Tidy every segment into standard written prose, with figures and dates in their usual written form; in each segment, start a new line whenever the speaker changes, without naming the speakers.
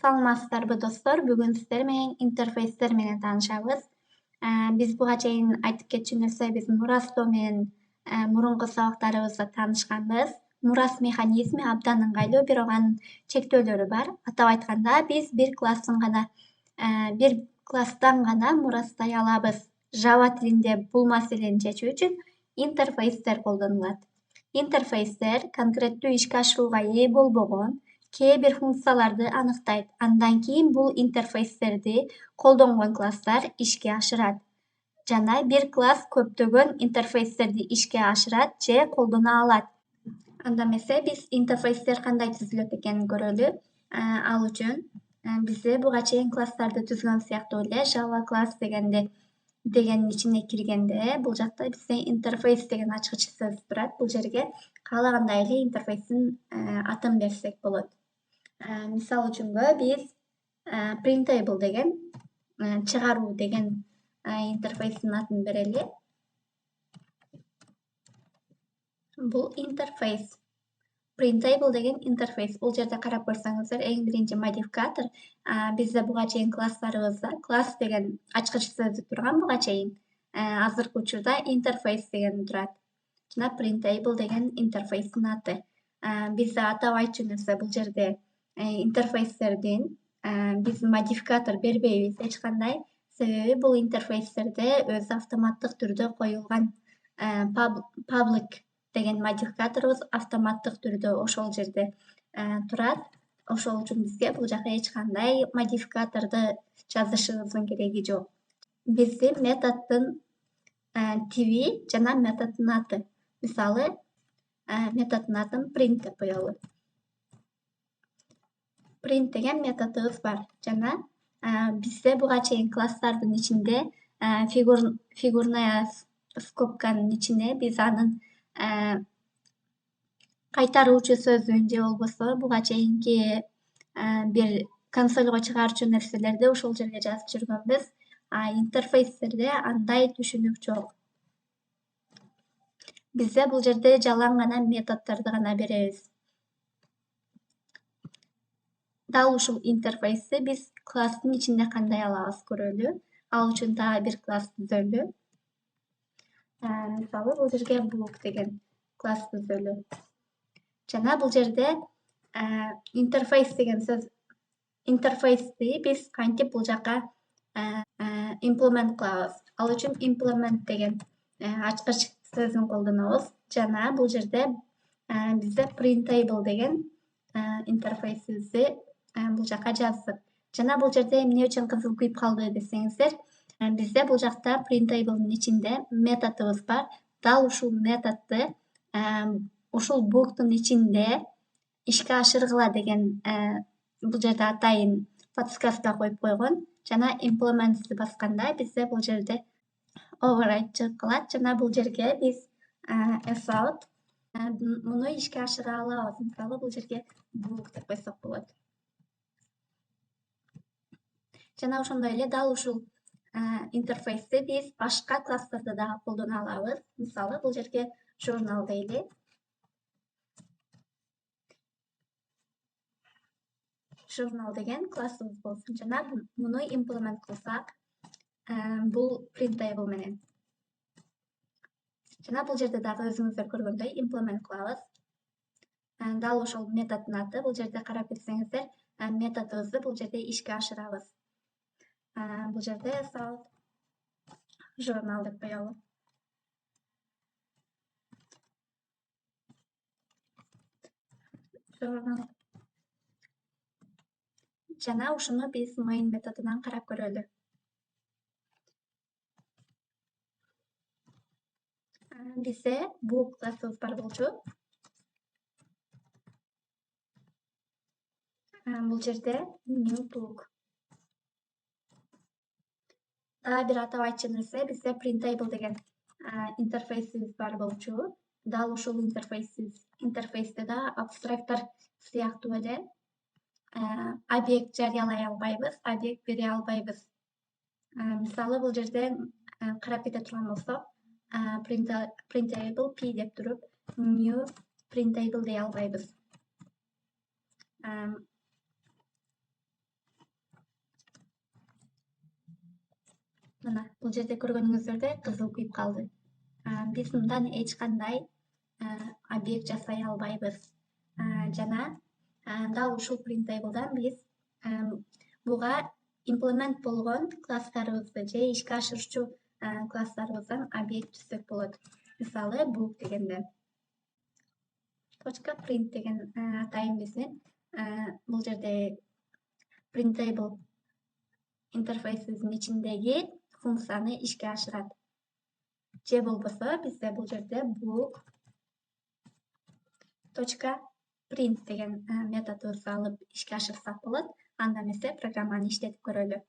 Саламатсыздарбы достор, бүгүн сиздер менен интерфейстер менен таанышабыз. Биз буга чейин айтып кетчү нерсе биз мурастоо менен мурунку сабактарыбызда таанышканбыз. Мурас механизми абдан ыңгайлуу, бирок анын чектөөлөрү бар. Атап айтканда, биз бир класстан гана мурастай алабыз. Java тилинде бул маселени чечүү үчүн интерфейстер колдонулат. Интерфейстер конкреттүү ишке ашырууга ээ болбогон кээ бир функцияларды аныктайт. Андан кийин бул интерфейстерди колдонгон класстар ишке ашырат. Жана бир класс көптөгөн интерфейстерди ишке ашырат же колдоно алат. Анда эмесе биз интерфейстер кандай түзүлөт экенин көрөлү. Ал үчүн бизде буга чейин класстарды түзгөн сыяктуу эле Java класс дегенин ичине киргенде бул жакта бизде интерфейс деген ачкыч сөз турат. Бул жерге каалагандай эле интерфейстин атын берсек болот. Мисал үчүнгө биз printable деген чыгаруу деген интерфейстин атын берели. Бул интерфейс. Printable деген интерфейс. Бул жерде карап көрсөңүздөр, эң биринчи модификатор бизде буга чейин класстарыбызда класс деген ачкыч сөзү турган буга чейин. Азыркы учурда интерфейс деген турат. Жана printable деген интерфейстин аты. Бизде атап айтчу нерсе бул жерде интерфейстердин биз модификатор бербейбиз эч кандай. Себеби бул интерфейстерде өзү автоматтык түрдө коюлган public деген модификаторубуз автоматтык түрдө ошол жерде турат. Ошол үчүн бизге бул жака эч кандай модификаторду жазышыбыздын кереги жок. Биздин методдун тиби жана методдун аты. Мисалы, методдун атын print деп коелу. Print деген методубуз бар жана бизде буга чейин класстардын ичинде фигурная скобканын ичине биз анын кайтаруучу сөзүн же болбосо буга чейинки бир консольго чыгарчу нерселерди ошол жерге жазып жүргөнбүз. Интерфейстерде андай түшүнүк жок. Бизде бул жерде жалаң гана методдорду гана беребиз. Дал ушул интерфейсти биз класстын ичинде кандай алабыз көрөлү. Ал үчүн дагы бир класс түзөлү. Мисалы, бул жерге book деген класс түзөлү. Жана бул жерде интерфейс деген сөз, интерфейсти биз кантип бул жака implement кылабыз. Ал үчүн implement деген ачкыч сөзүн колдонобуз. Жана бул жерде бизде printable деген интерфейсибизди бул жака жаздык. Жана бул жерде эмне үчүн кызыл күйүп калды десеңиздер, бизде бул жакта printable'дын ичинде методубуз бар. Дал ушул методду ушул бooktун ичинде ишке ашыргыла деген бул жерде атайын подсказка коюп койгон. Жана implementsти басканда бизде бул жерде override чыгып калат. Жана бул жерге биз assout муну ишке ашыра алабыз. Мисалы, бул жерге book деп койсок болот. Жана ошондой эле дал ушул интерфейсти биз башка класстарда дагы колдоно алабыз. Мисалы, бул жерге journal дейли. Journal деген классыбыз болсун. Жана муну implement кылсак, бул printable менен. Жана бул жерде дагы өзүңүздөр көргөндөй implement кылабыз. Дал ошол методдун аты. Бул жерде карап кетсеңиздер, методубузду бул жерде ишке ашырабыз. Бул жерде assout journal деп коелу. Journal. Жана ушуну биз main методунан карап көрөлү. Бизде book классыбыз бар болчу. Бул жерде new book. Дагы бир атап айтчу нерсе, бизде printable деген интерфейсибиз бар болчу. Дал ушул интерфейсте да абстракттар сыяктуу эле объект жарыялай албайбыз, объект бере албайбыз. Мисалы, бул жерде карап кете турган болсок, printable p деп туруп, new printable дей албайбыз. Мына бул жерде көргөнүңүздөрдөй кызыл күйүп калды. Биз мындан эч кандай объект жасай албайбыз. Жана дал ушул printtable'дан биз буга имплемент болгон класстарыбызды же ишке ашырчу класстарыбыздан объект түзсөк болот. Мисалы book дегенде .print деген атайын биздин бул жерде printable интерфейсибиздин ичиндеги функцияны ишке ашырат. Же болбосо бизде бул жерде book.print деген методубузду алып ишке ашырсак болот. Анда эмесе программаны иштетип көрөлү.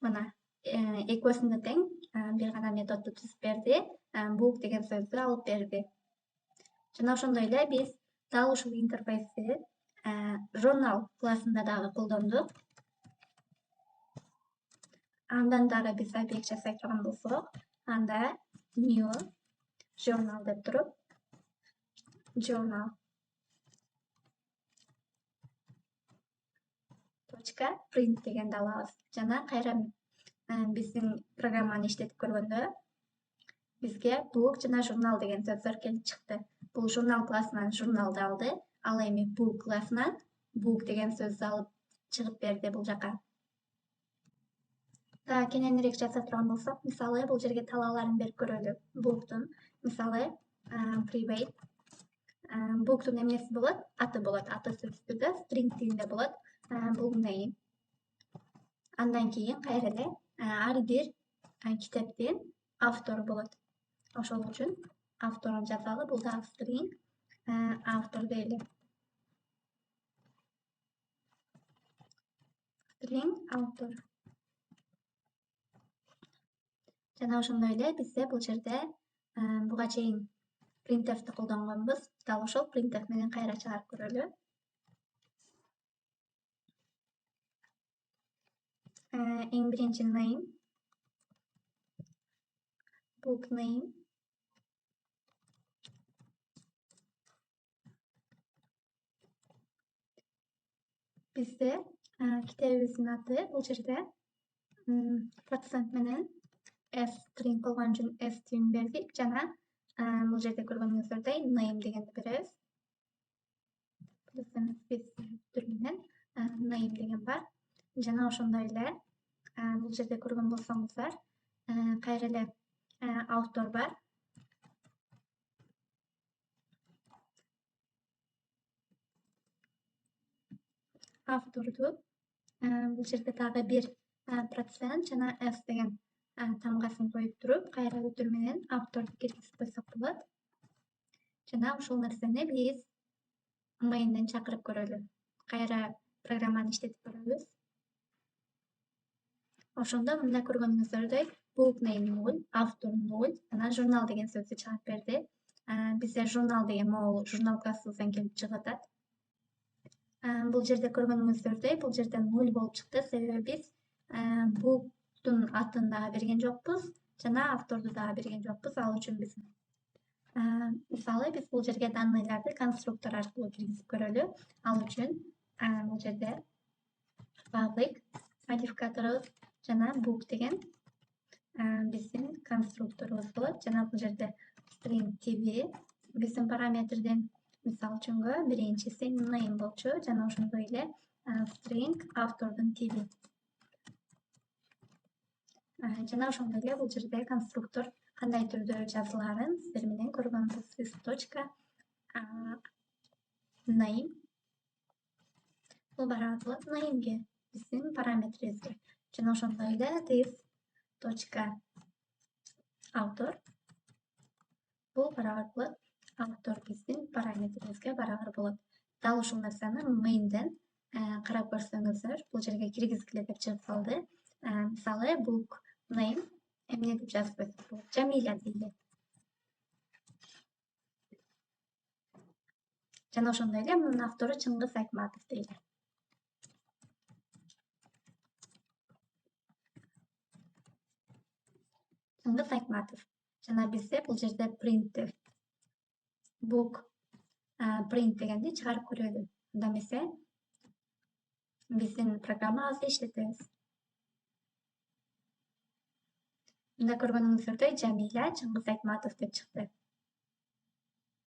Мына экөөсүндө тең бир гана методду түзүп берди. Book деген сөздү алып берди. Жана ошондой эле биз дал ушул интерфейсти journal классында дагы колдондук. Андан дагы биз объект жасай турган болсок, анда new journal деп туруп, journal .print дегенди алабыз. Жана кайра биздин программаны иштетип көргөндө бизге book жана журнал деген сөздөр келип чыкты. Бул журнал классынан журналды алды, ал эми book классынан book деген сөздү алып чыгып берди бул жака. Дагы кененирээк жаза турган болсок, мисалы бул жерге талааларын берип көрөлү. Booktун мисалы private. Booktун эмнеси болот? Аты болот. Аты сөзсүздө string тилинде болот. Бул name. Андан кийин кайра эле ар бир китептин автору болот. Ошол үчүн авторун жазалы. Бул дагы string автор дейли. String автор. Жана ошондой эле бизде бул жерде буга чейин printf'ти колдонгонбуз. Дал ошол printf менен кайра чыгарып көрөлү. Эң биринчи name, book name, бизде китебибиздин аты бул жерде процент менен string болгон үчүн s түйүн бердик. Жана бул жерде көргөнүңүздөрдөй name дегенди беребиз. Биз түр менен name деген бар. Жана ошондой эле бул жерде көргөн болсоңуздар, кайра эле автор бар. Авторду бул жерде дагы бир процент жана s деген тамгасын коюп туруп, кайра өтүр менен авторду киргизип койсок болот. Жана ушул нерсени биз mainден чакырып көрөлү. Кайра программаны иштетип көрөбүз. Ошондо мында көргөнүңүздөрдөй book name 0, автор 0, жана журнал деген сөздү чыгарып берди. Бизде журнал деген могул журнал классыбыздан келип чыгып атат. Бул жерде көргөнүңүздөрдөй, бул жерде 0 болуп чыкты, себеби биз booktун атын дагы берген жокпуз, жана авторду дагы берген жокпуз. Ал үчүн биз мисалы биз бул жерге данныйларды конструктор аркылуу киргизип көрөлү. Ал үчүн бул жерде public модификаторубуз жана book деген биздин конструкторубуз болот. Жана бул жерде string tb биздин параметрдин мисалы үчүнгө биринчиси name болчу, жана ошондой эле string автордун tb. Жана ошондой эле бул жерде конструктор кандай түрдө жазылаарын сиздер менен көргөнбүз. Биз .name бул барабар болот nameге, биздин параметрибизге. Жана ошондой эле this .author бул барабар болот автор биздин параметрибизге барабар болот. Дал ушул нерсени mainден карап көрсөңүздөр, бул жерге киргизгиле деп чыгып калды. Мисалы book name эмне деп жазып койсок болот? Жамиля дейли. Жана ошондой эле мунун автору Чыңгыз Айтматов дейли. Чыңгыз Айтматов. Жана бизде бул жерде printf book print дегенди чыгарып көрөлү. Анда эмесе биздин программабызды иштетебиз. Мында көргөнүңүздөй Жамиля Чыңгыз Айтматов деп чыкты.